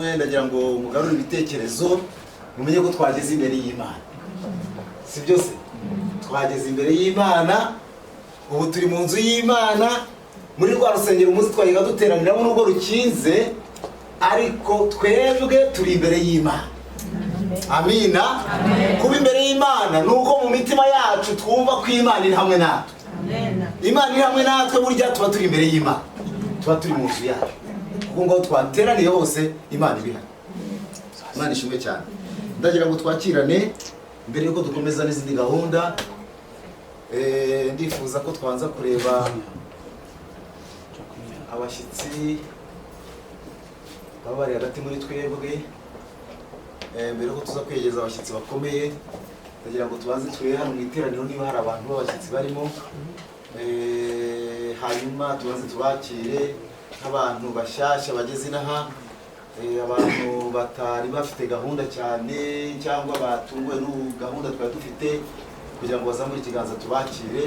Ndagira ngo mugarure ibitekerezo mumenye ko twageze imbere y'Imana. Si byose twageze imbere y'Imana, ubu turi mu nzu y'Imana, muri rwa rusengero umunsi twayiga duteraniramo n'ubwo rukinze, ariko twebwe turi imbere y'Imana. Amina. Kuba imbere y'Imana nuko mu mitima yacu twumva ko Imana iri hamwe natwe. Imana iri hamwe natwe, burya tuba turi imbere y'Imana, tuba turi mu nzu yacu. Kuko ngo twateraniye hose Imana ibihari. Imana ishimwe cyane. Ndagira ngo twakirane mbere yuko dukomeza n'izindi gahunda. Ndifuza ko twanza kureba abashyitsi baba bari hagati muri twebwe. Mbere yuko tuza kwegeza abashyitsi bakomeye, ndagira ngo tubanze turebe hano mu iteraniro niba hari abantu b'abashyitsi barimo. Hanyuma tubanze tubakire nk'abantu bashyashya bageze inaha, abantu batari bafite gahunda cyane cyangwa batunguwe n'ubu gahunda twari dufite, kugira ngo bazamure ikiganza tubakire,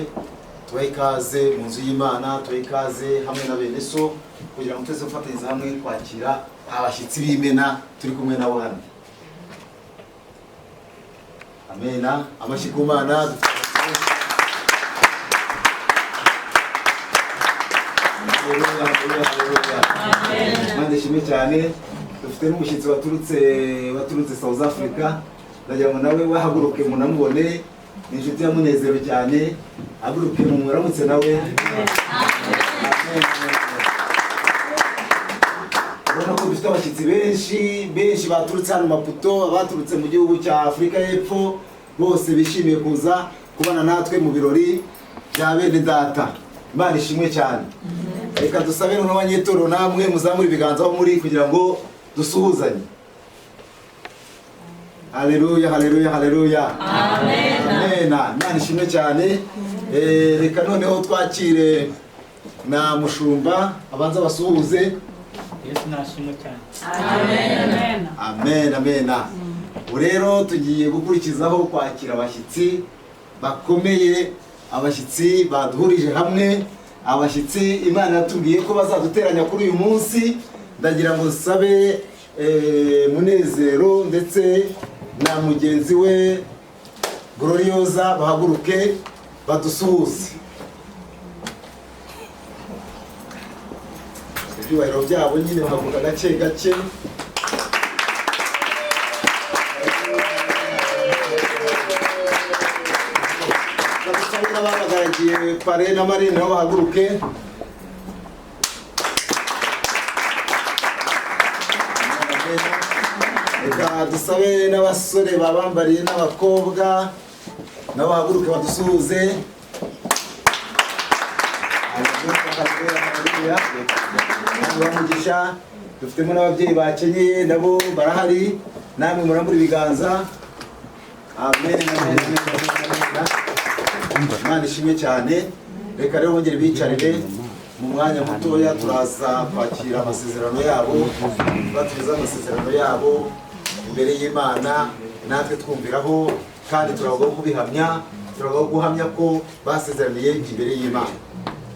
tubahe ikaze mu nzu y'Imana, tubahe ikaze hamwe na bene so, kugira ngo twese dufatanyirize hamwe kwakira abashyitsi b'Imena turi kumwe nabo hano. Amena. Amashyi ku Mana. Mande shimwe cyane. Dufite n'umushyitsi waturutse South Africa. Ndagira ngo nawe wahaguruke munamubone, ni inshuti ya Munezero cyane. Haguruke mumuramutse nawe. Urabona ko dufite abashyitsi benshi baturutse hano Maputo, abaturutse mu gihugu cya Afurika y'Epfo, bose bishimiye kuza kubana natwe mu birori bya bene data. Imana ishimwe cyane. Reka dusabe n'abanyetoro namwe muzamure ibiganza aho muri kugira ngo dusuhuzanye. Haleluya, haleluya, haleluya. Amen. Amen. Imana ishimwe cyane. Reka noneho twakire na mushumba abanza basuhuze. Yesu nashimwe cyane. Amen. Amen, amen. Rero tugiye gukurikizaho kwakira abashyitsi bakomeye, abashyitsi baduhurije hamwe, abashyitsi Imana yatubwiye ko bazaduteranya kuri uyu munsi. Ndagira ngo sabe Munezero ndetse na mugenzi we Gloriosa bahaguruke badusuhuze. Ibyubahiro byabo nyine bahaguruka gake gake. Babagaragiye pare na marine nabo bahaguruke. Reka dusabe n'abasore babambariye n'abakobwa nabo bahaguruke badusuhuze. Bamugisha. Dufitemo n'ababyeyi bakenyeye nabo barahari, namwe murambura ibiganza. Amen. Imana ishimwe cyane. Reka rero bongere bicarire mu mwanya mutoya, turaza kwakira amasezerano yabo, baturiza amasezerano yabo imbere y'Imana, natwe twumviraho kandi turagomba kubihamya, turagomba guhamya ko basezeraniye imbere y'Imana.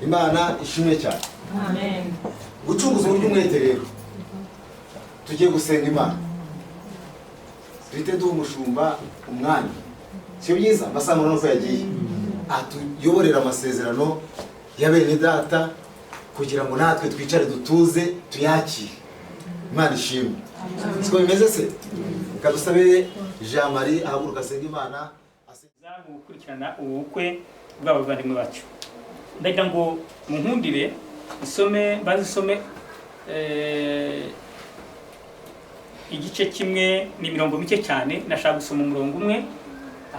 Imana ishimwe cyane. Amen. Gucunguza uburyo umwete rero, tugiye gusenga Imana, twite duha umushumba umwanya, si byiza amasamuro nuko yagiye atuyoborera amasezerano ya bene data, kugira ngo natwe twicare dutuze tuyakire. Imana ishimwe. Siko bimeze se? Reka dusabe Jean Marie ahaguruka asenga Imana, Za gukurikirana ubukwe bw'abavandimwe bacu. Ndagira ngo munkundire bazisome igice kimwe ni mirongo mike cyane. Nashaka gusoma umurongo umwe,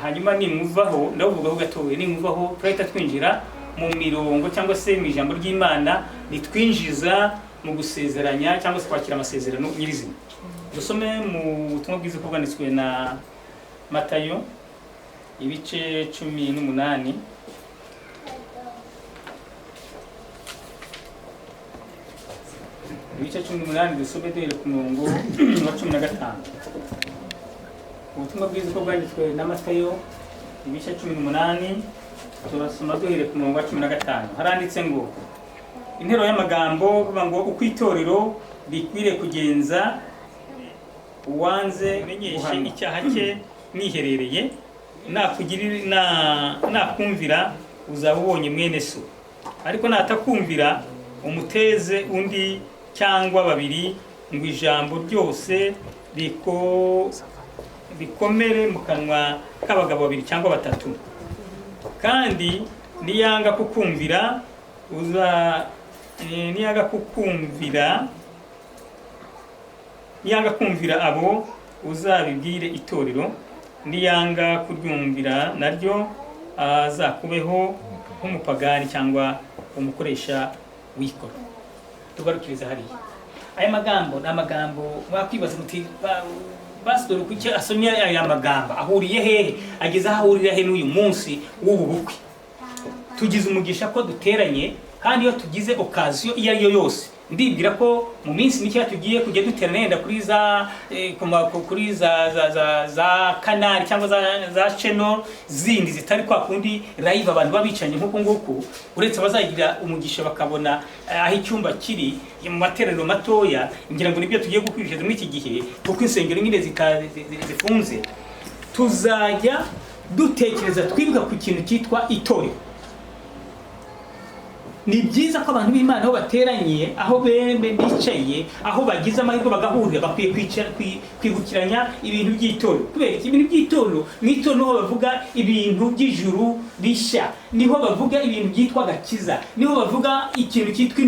hanyuma nimuvaho ndavugaho gatowe, nimuvaho turahita twinjira mu mirongo cyangwa se mu ijambo ry'Imana ritwinjiza mu gusezeranya cyangwa se kwakira amasezerano nyirizina. Dusome mu butumwa bwiza ko bwanditswe na Matayo ibice 18. Ibice 18 dusome duhere ku murongo wa 15. Ubutumwa bwiza ko bwanditswe na Matayo ibice 18 turasoma duhere ku murongo wa 15. Haranditse ngo intero y'amagambo bavuga ngo uko itorero rikwiriye kugenza uwanze menyeshe icyaha cye mwiherereye, nakumvira uzaba ubonye mwene so, ariko natakumvira umuteze undi cyangwa babiri, ngo ijambo ryose rikomere mu kanwa k'abagabo babiri cyangwa batatu. Kandi niyanga kukumvira abo uzabibwire itorero, niyanga kuryumvira naryo azakubeho nk'umupagani cyangwa umukoresha w'ikoro. Tugarukiriza hariya. Aya magambo ni amagambo wakwibaza muti pastor kuki asomye aya magambo ahuriye hehe, ageze aho ahurira he n'uyu munsi w'ubu bukwe. Tugize umugisha ko duteranye, kandi iyo tugize occasion iyo ari yo yose, ndibwira ko mu minsi mike tugiye kujya duterana yenda kuri za kanali cyangwa za channel zindi zitari kwa kundi live abantu babicanye nk'uko nguko, uretse bazagira umugisha bakabona aho icyumba kiri mu materaniro matoya. Ngira ngo nibyo tugiye gukwiriza muri iki gihe, kuko insengero nyine zifunze. Tuzajya dutekereza twibuka ku kintu cyitwa itorero. Ni byiza ko abantu b'Imana aho bateranye, aho bicaye, aho bagize amahirwe bagahurira, bakwiye kwibukiranya ibintu by'itorero. Kubera ibintu by'itorero, mu itorero niho bavuga ibintu by'ijuru rishya, niho bavuga ibintu byitwa gakiza, niho bavuga ikintu cyitwa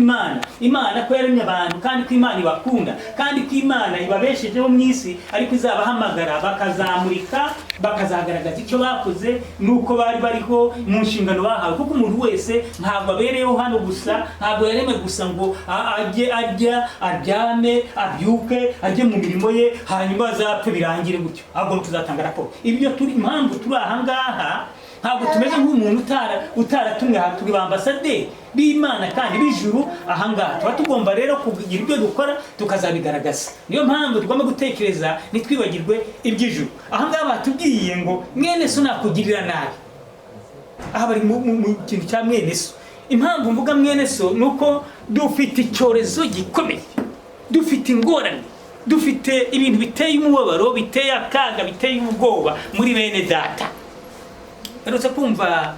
Imana ko yaremye abantu, kandi ko Imana ibakunda, kandi ko Imana ibabeshejeho mu isi, ariko izabahamagara bakazamurika, bakazagaragaza icyo bakoze nuko bari bariho mu nshingano bahawe. Kuko umuntu wese ntabwo abereyeho hano gusa, ntabwo yaremwe gusa ngo ajye arya, aryame, abyuke, ajye mu mirimo ye, hanyuma azapfe birangire gutyo. Ahubwo tuzatanga raporo. Ibyo impamvu turi aha ngaha, ntabwo tumeze nk'umuntu utaratumwe aha, turi bambasaderi b'Imana kandi b'ijuru aha ngaha. Tuba tugomba rero kugira ibyo dukora tukazabigaragaza. Niyo mpamvu tugomba gutekereza nitwibagirwe iby'ijuru. Aha ngaha batubwiye ngo mwene so nakugirira nabi. Aha bari mu kintu cya mwene so. Impamvu mvuga mwene so nuko dufite icyorezo gikomeye, dufite ingorane, dufite ibintu biteye umubabaro, biteye akaga, biteye ubwoba muri bene data. Baretse kumva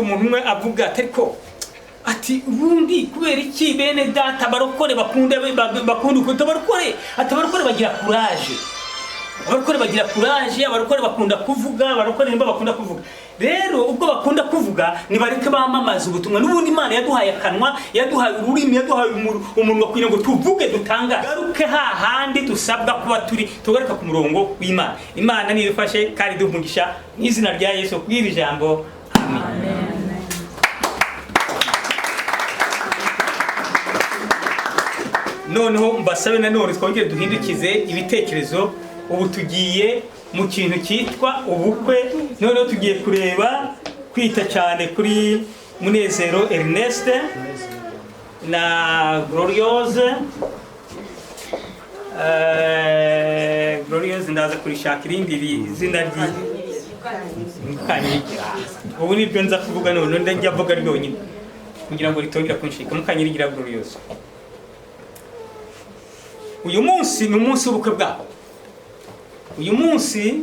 umuntu umwe avuga ati ubundi kubera iki bene data barokore bakunda abarokore bagira courage, abarokore bagira courage, abarokore bakunda kuvuga, abarokore nimba bakunda kuvuga. Rero ubwo bakunda kuvuga nibareke bamamaza ubutumwa. N'ubundi Imana yaduhaye akanwa, yaduhaye ururimi, yaduhaye umunwa kugira ngo tuvuge, dutanga. Garuke hahandi dusabwa kuba tugaruka ku murongo w'Imana. Imana nibifashe kandi duhungisha mu izina rya Yesu kubwira ijambo. Amen. Noneho mbasabe nanone twongere duhindukize ibitekerezo. Ubu tugiye mu kintu cyitwa ubukwe. Noneho tugiye kwita cyane kuri Munezero Ernest na Gloriose. Gloriose ndaza kurishaka irindi zina Mukanyirigira. Ubu nibyo nza kuvuga none ndajya mvuga ryonyine kugira ngo ritongera kunshika. Mukanyirigira Gloriose. Uyu munsi ni umunsi w'ubukwe bwabo. Uyu munsi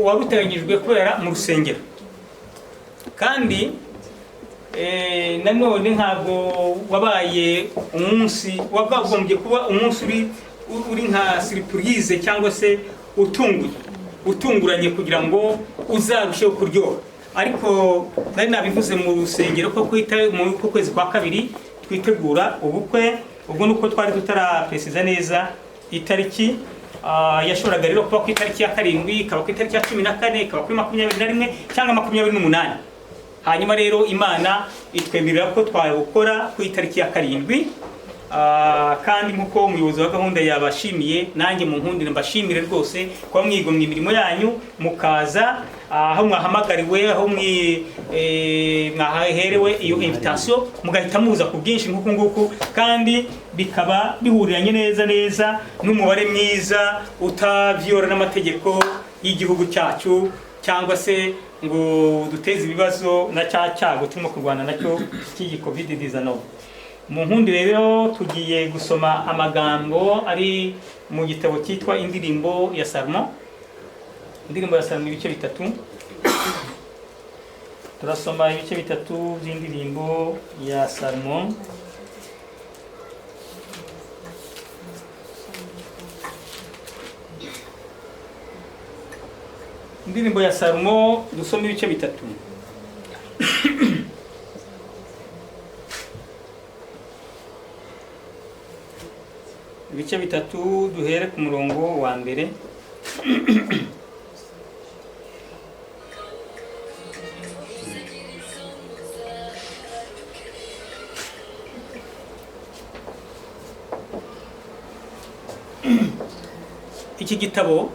waruteganyijwe kubera mu rusengero, kandi nanone ntabwo wabaye umunsi wakagombye kuba umunsi uri nka surprise cyangwa se utunguranye kugira ngo uzarusheho kuryoha. Ariko nari nabivuze mu rusengero ko mu kwezi kwa kabiri twitegura ubukwe. Ubwo nuko twari tutarapresiza neza itariki. Yashoboraga rero kuba ku itariki ya 7, ikaba ku itariki ya 14, ikaba kuri 21 cyangwa 28. Hanyuma rero Imana itwemerera ko twabukora ku itariki ya 7. Kandi nkuko umuyobozi wa gahunda yabashimiye, nanjye mu nkundire mbashimire rwose kuba mwigomwe imirimo yanyu mukaza aho mwahamagariwe, aho mwaherewe iyo invitation, mugahita muza ku bwinshi nkuko nguko, kandi bikaba bihuriranye neza n'umubare mwiza utavyora n'amategeko y'igihugu cyacu, cyangwa se ngo duteze ibibazo na cyago turimo kurwana nacyo cy'iyi COVID-19. mu nkundi rero tugiye gusoma amagambo ari mu gitabo cyitwa indirimbo ya Salomo. Indirimbo ya Salomo ibice bitatu. Turasoma ibice bitatu by'indirimbo ya Salomo. Indirimbo ya Salomo dusoma ibice bitatu. Ibice bitatu duhere ku murongo wa mbere. Iki gitabo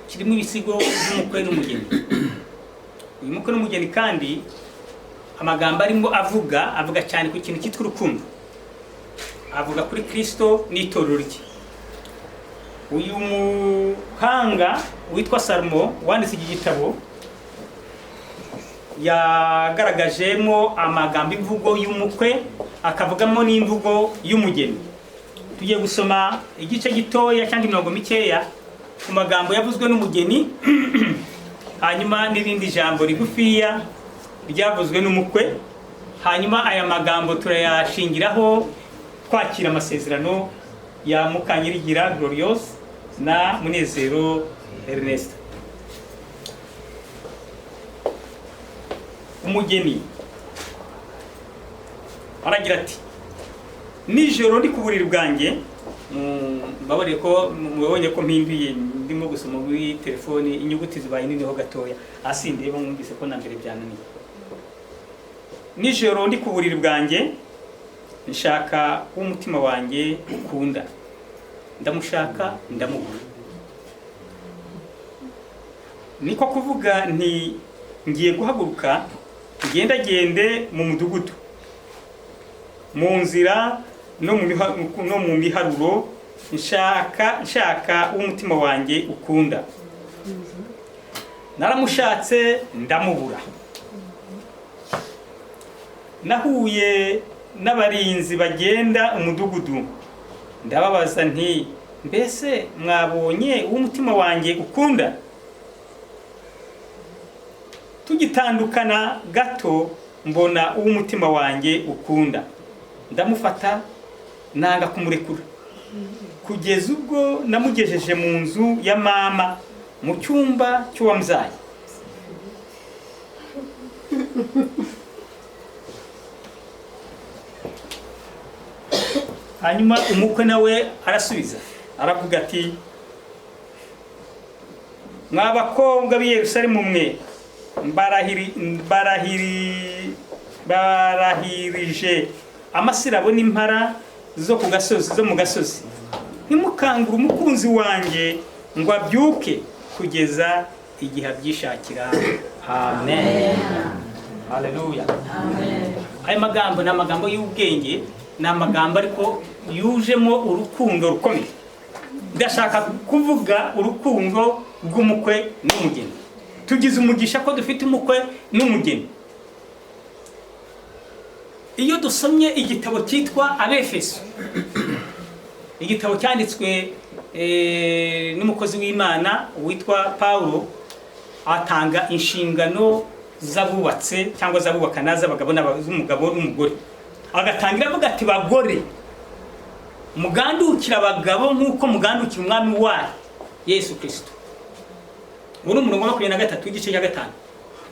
kirimo ibisigo by'umukwe n'umugeni. Uyu mukwe n'umugeni kandi amagambo arimo avuga cyane ku kintu cyitwa urukundo. Avuga kuri Kristo n'itorero rye. Uyu muhanga witwa Salomo wanditse iki gitabo yagaragajemo amagambo imvugo y'umukwe, akavugamo n'imvugo y'umugeni. Tugiye gusoma igice gitoya cyangwa imirongo mikeya ku magambo yavuzwe n'umugeni, hanyuma n'irindi jambo rigufiya ryavuzwe n'umukwe. Hanyuma aya magambo turayashingiraho twakira amasezerano ya Mukanyirigira Glorious na Munezero Ernest. Umugeni aragira ati: nijoro ndi ku buriri bwanjye, mbabare ko mubonye ko mpinduye ndimo gusoma muri telefone, inyuguti zibaye nini ho gatoya, asindeba mwumvise ko na mbere byananiye. Nijoro ndi ku buriri bwanjye, nshaka umutima wanjye ukunda, ndamushaka ndamubura. Niko kuvuga nti ngiye guhaguruka ngendagende mu mudugudu, mu nzira no mu miharuro, nshaka umutima wanjye ukunda. Naramushatse ndamubura. Nahuye n'abarinzi bagenda umudugudu, ndababaza nti mbese mwabonye umutima wanjye ukunda? Tugitandukana gato mbona umutima wanjye ukunda, ndamufata nanga kumurekura, kugeza ubwo namugejeje mu nzu ya mama, mu cyumba cy'uwamzaye. Hanyuma umukwe nawe arasubiza aravuga ati: mwabakobwa b'i Yerusalemu mwe, barahirije amasirabo n'impara zo ku gasozi, zo mu gasozi, ntimukangure umukunzi wanjye ngo abyuke kugeza igihe abyishakira. Amen. Haleluya. Amen. Aya magambo ni amagambo y'ubwenge, ni amagambo ariko yujemo urukundo rukomeye. Ndashaka kuvuga urukundo rw'umukwe n'umugeni. Tugize umugisha ko dufite umukwe n'umugeni. Iyo dusomye igitabo cyitwa Abefeso, igitabo cyanditswe n'umukozi w'Imana witwa Paulo, atanga inshingano z'abubatse cyangwa z'abubakana, z'abagabo n'umugabo n'umugore. Agatangira avuga ati: bagore mugandukira abagabo nk'uko mugandukira umwami wacu Yesu Kristo. Muri umurongo wa 23 igice cya 5.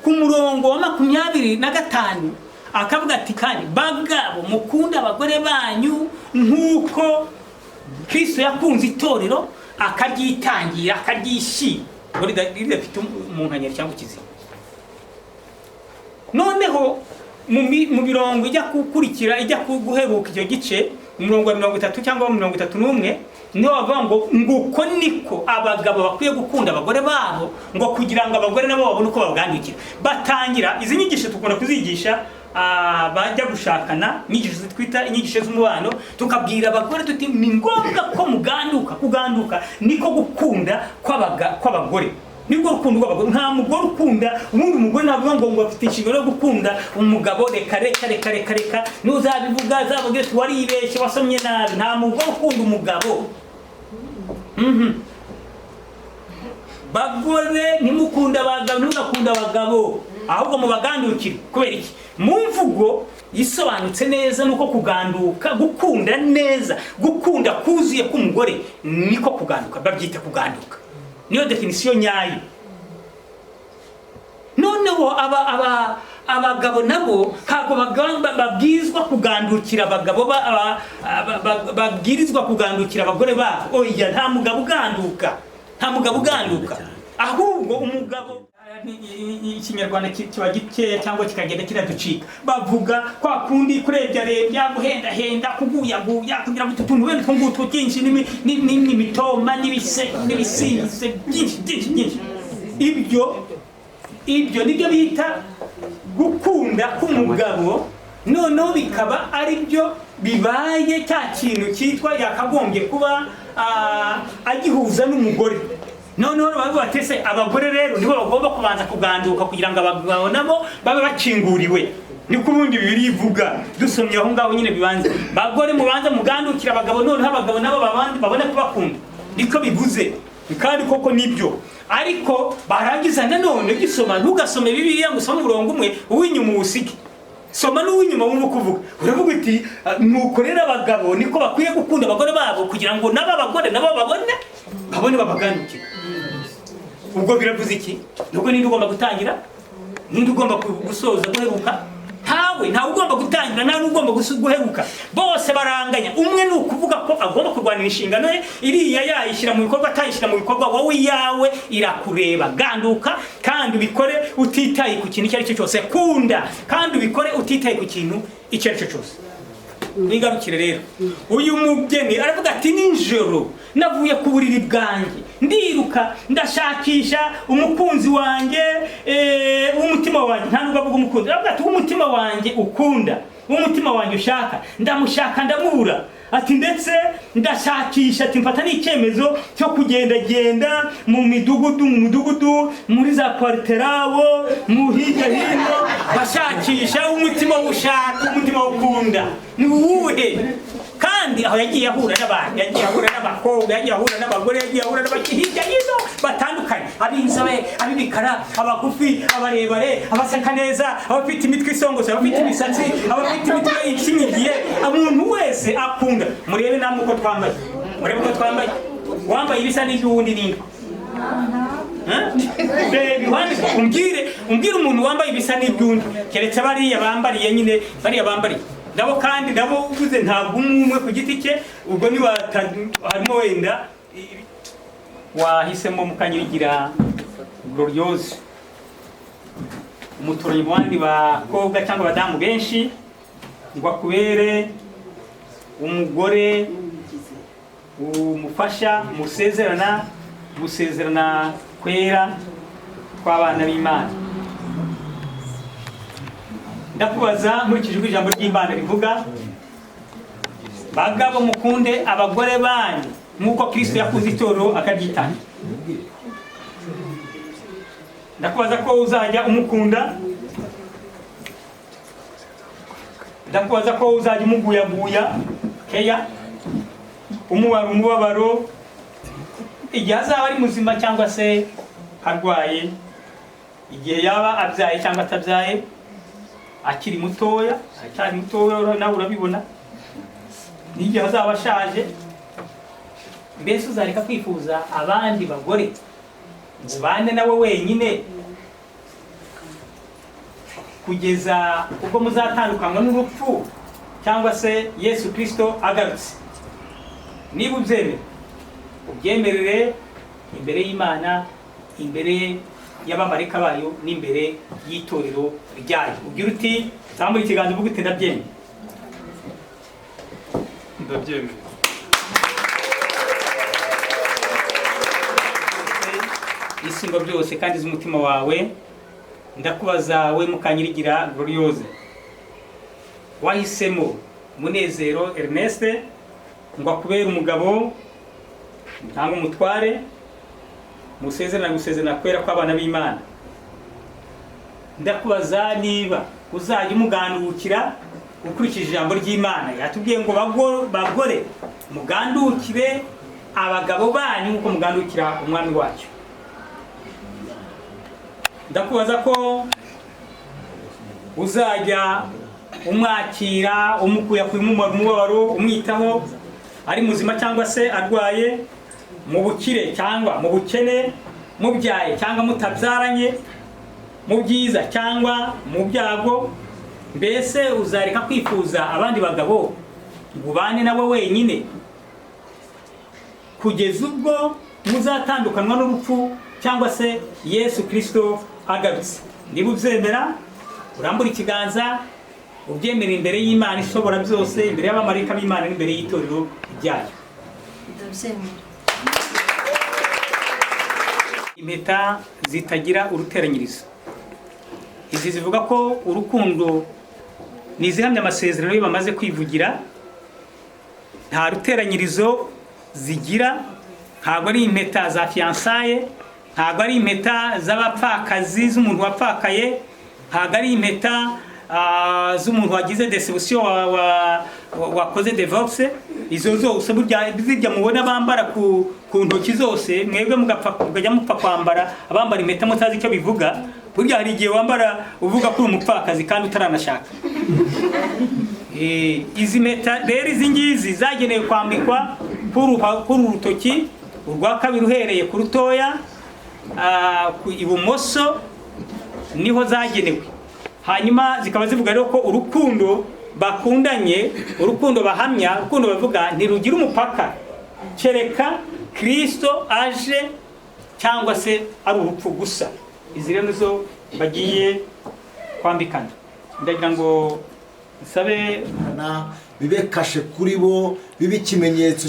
Ku murongo wa 25 akavuga ati: kandi bagabo mukunda abagore banyu nk'uko Kristo yakunze itorero akaryitangira, akaryishima. Muri dafite umuntu anyeri cyangwa kizi. Noneho mu mirongo ijya kukurikira, ijya guheruka icyo gice, umurongo wa 30 cyangwa 31, niho bavuga ngo nguko niko abagabo bakwiye gukunda abagore babo, ngo kugira ngo abagore nabo babone uko babwandikira. Batangira izi nyigisho tukunda kuzigisha bajya gushakana, inyigisho twita inyigisho z'umubano, tukabwira abagore tuti ni ngombwa ko muganduka. Kuganduka niko gukunda kw'abagore. nibwo rukundo rw'abagore. Nta mugore ukunda ubundi umugore navuga ngo afite inshingano yo gukunda umugabo, reka nuzabivuga azavuga ati waribeshye wasomye nabi. Nta mugore ukunda umugabo. Bagore ntimukunda abagabo, ntimukunda abagabo, ahubwo mubagandukire. Kubera iki? Mu mvugo isobanutse neza nuko kuganduka, gukunda neza, gukunda kuzuye k'umugore niko kuganduka, babyita kuganduka. Niyo definisiyo nyayo. Noneho abagabo nabo ntabwo babwirizwa kugandukira abagabo, babwirizwa kugandukira abagore babo. Oya, nta mugabo uganduka, ahubwo umugabo. Ikinyarwanda kiba gikeya cyangwa kikagenda kiraducika. Bavuga kwa kundi kurebya guhendahenda, kuguyaguya, kugira ngo utuntu bene tw'ingutwo byinshi n'imitoma n'ibisize byinshi. Ibyo nibyo bita gukunda k'umugabo. Noneho bikaba ari byo bibaye cya kintu cyitwa yakagombye kuba agihuza n'umugore. Noneho bavuga bati se abagore rero nibo bagomba kubanza kuganduka kugira ngo abagabo nabo babe bakinguriwe. Niko ubundi Bibiliya ivuga. Dusomye aho ngaho nyine bibanze, bagore mubanza mugandukira abagabo, noneho abagabo nabo babone kubakunda. Niko bivuze, kandi koko nibyo. Ariko barangiza nanone gisoma, ntugasome Bibiliya ngo usome umurongo umwe uw'inyuma uwusige. Soma n'uw'inyuma wumva kuvuga. Uravuga uti nuko rero abagabo niko bakwiye gukunda abagore babo kugira ngo n'abagore nabo babone babagandukira. Ubwo biravuze iki? Nuko ninde ugomba gutangira? Ninde ugomba gusoza guheruka? Ntawe ugomba gutangira, nta n'ugomba guheruka. Bose baranganya. Umwe ni ukuvuga ko agomba kurwanira inshingano ye, iriya yayishyira mu bikorwa, atayishyira mu bikorwa, wowe iyawe irakureba. Ganduka kandi ubikore utitaye ku kintu icyo ari cyo cyose. Kunda kandi ubikore utitaye ku kintu icyo ari cyo cyose. Wigarukire rero. Uyu mugeni aravuga ati nijoro navuye ku buriri bwanjye, ndiruka ndashakisha umukunzi wanjye, umutima wanjye. Nta nubwo avuga umukunzi, aravuga ati umutima wanjye ukunda, umutima wanjye ushaka, ndamushaka ndamubura. Ati ndetse ndashakisha, ati mfata n'icyemezo cyo kugendagenda mu mudugudu, muri za kwarterawo, mu hirya hino, bashakisha umutima ushaka, umutima ukunda. Ni uwuhe? Kandi aho yagiye ahura n'abantu, yagiye ahura n'abakobwa, yagiye ahura n'abagore, yagiye ahura hirya hino batandukanye, ab'inzobe, ab'ibikara, abagufi, abarebare, abaseka neza, abafite imitwe isongose, abafite imisatsi, abafite imitwe ikinyigiye. Umuntu wese akunda. Murebe namwe uko twambaye, murebe uko twambaye. Wambaye ibisa n'iby'uwundi ninde? Umbwire umuntu wambaye ibisa n'iby'undi, keretse bariya bambariye nyine, bariya bambariye nabo. Kandi nabo uvuze ntabwo umwe ku giti cye, ubwo niba harimo wenda wahisemo Mukanyirigira Gloriose, umuturanyi mu bandi bakobwa cyangwa abadamu benshi, ngo akubere umugore umufasha, musezerana kwera kw'abana b'Imana. Ndakubaza nkurikije uko ijambo ry'Imana rivuga, bagabo mukunde abagore banyu nk'uko Kristo yakunze itorero akaryitanga. Ndakubaza ko uzajya umukunda, ndakubaza ko uzajya umuguyaguya keya, umubara umubabaro, igihe azaba ari muzima cyangwa se arwaye, igihe yaba abyaye cyangwa atabyaye, akiri mutoya, acyari mutoya nawe urabibona, n'igihe azaba ashaje. Mbese uzareka kwifuza abandi bagore ngo ubane nawe wenyine kugeza ubwo muzatandukanywa n'urupfu cyangwa se Yesu Kristo agarutse? Niba ubyemerere imbere y'Imana, imbere y'abamarayika bayo, n'imbere y'itorero ryayo. Ugira uti zamura ikiganza uvuga uti ndabyemeye. Isumba byose kandi z'umutima wawe, ndakubaza we Mukanyirigira Gloriose, wahisemo Munezero Ernest ngo akubere umugabo cyangwa umutware, gusezerana kwera kw'abana b'Imana. Ndakubaza niba uzajya umugandukira ukurikije ijambo ry'Imana. Yatubwiye ngo bagore mugandukire abagabo banyu nk'uko mugandukira umwami wacu. Ndakubaza ko uzajya umwakira, umukuya ku mubabaro, umwitaho ari muzima cyangwa se arwaye, mu bukire cyangwa mu bukene, mubyaye cyangwa mutabyaranye, mu byiza cyangwa mu byago. Mbese uzareka kwifuza abandi bagabo ngo ubane nabo wenyine kugeza ubwo muzatandukanywa n'urupfu cyangwa se Yesu Kristo agarutse. Niba ubyemera urambura ikiganza ubyemera imbere y'Imana ishobora byose, imbere y'abamarayika b'Imana n'imbere y'itorero ryayo. Impeta zitagira uruteranyirizo. Izi zivuga ko urukundo nizihamya amasezerano yo bamaze kwivugira, nta ruteranyirizo zigira. Ntabwo ari impeta za fiançailles, ntabwo ari impeta z'abapfakazi z'umuntu wapfakaye, ntabwo ari impeta z'umuntu wagize deception wakoze divorce. Izo zose burya zijya mubona bambara ku ntoki zose, mwebwe mugajya mupfa kwambara abambara impeta mutazi icyo bivuga. Burya hari igihe wambara uvuga ko uri umupfakazi kandi utaranashaka. Izi mpeta rero izi ngizi zagenewe kwambikwa kuri urutoki urwa kabiri uhereye ku rutoya ku ibumoso niho zagenewe. Hanyuma zikaba zivuga rero ko urukundo bakundanye, urukundo bahamya, urukundo bavuga ntirugira umupaka kereka Kristo aje cyangwa se ari urupfu gusa. Izi rero nizo bagiye kwambikana. Ndagira ngo nsabe bibe kashe kuri bo, bibe ikimenyetso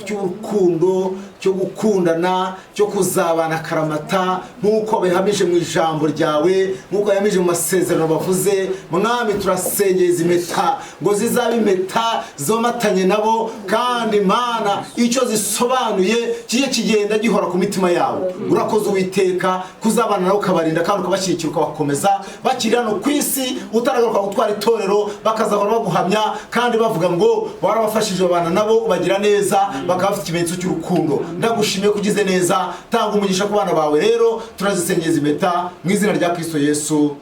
cy'urukundo, cyo gukundana, cyo kuzabana karamata nk'uko bihamije mu ijambo ryawe, nk'uko bihamije mu masezerano bavuze. Mwami turasengeye izi mpeta ngo zizabe impeta zomatanye nabo, kandi Mana icyo zisobanuye kiye kigenda gihora ku mitima yabo. Urakoze Uwiteka kuzabana nabo, ukabarinda kandi ukabashyigikira, ukabakomeza bakiri hano ku isi, utaragaruka gutwara itorero bakazahora baguhamya kandi bavuga ngo warabafashije abana nabo ubagira neza, bakaba bafite ikimenyetso cy'urukundo. Ndagushimiye kugize neza, tanga umugisha ku bana bawe. Rero turazisengeza impeta mu izina rya Kristo Yesu.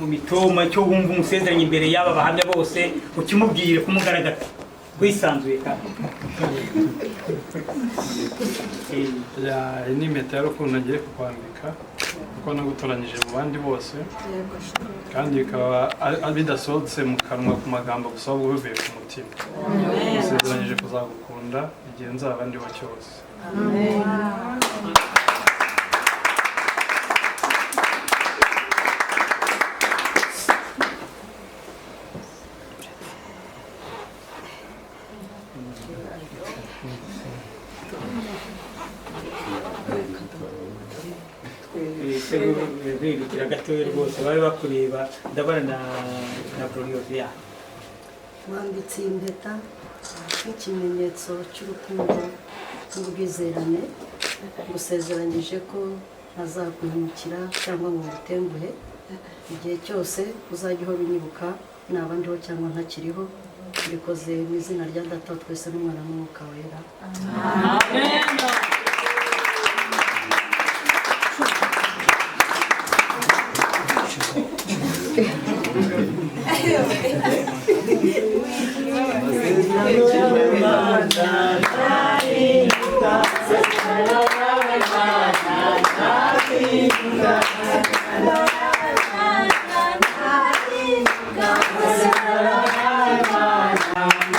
Mu mitoma cyo wumva umusezeranye imbere y'aba bahamya bose, ukimubwire kumugaragara wisanzuye kandi. Ni impeta y'urukundo ngiye kukwambika kuko nagutoranyije mu bandi bose, kandi bikaba bidasohotse mu kanwa ku magambo gusa, ahubwo bivuye ku mutima. Nasezeranyije kuzagukunda igihe nzaba ndiho cyose. Bibikira gatoya rwose babe bakureba. Ndabona na Gloria wambitse impeta nk'ikimenyetso cy'urukundo n'ubwizerane. Ngusezeranyije ko ntazaguhemukira cyangwa ngo ngutenguhe. Igihe cyose uzajya uhora unyibuka, naba ndiho cyangwa ntakiriho. Mbikoze mu izina rya Data wa twese n'Umwana n'Umwuka wera. Amen. Amen.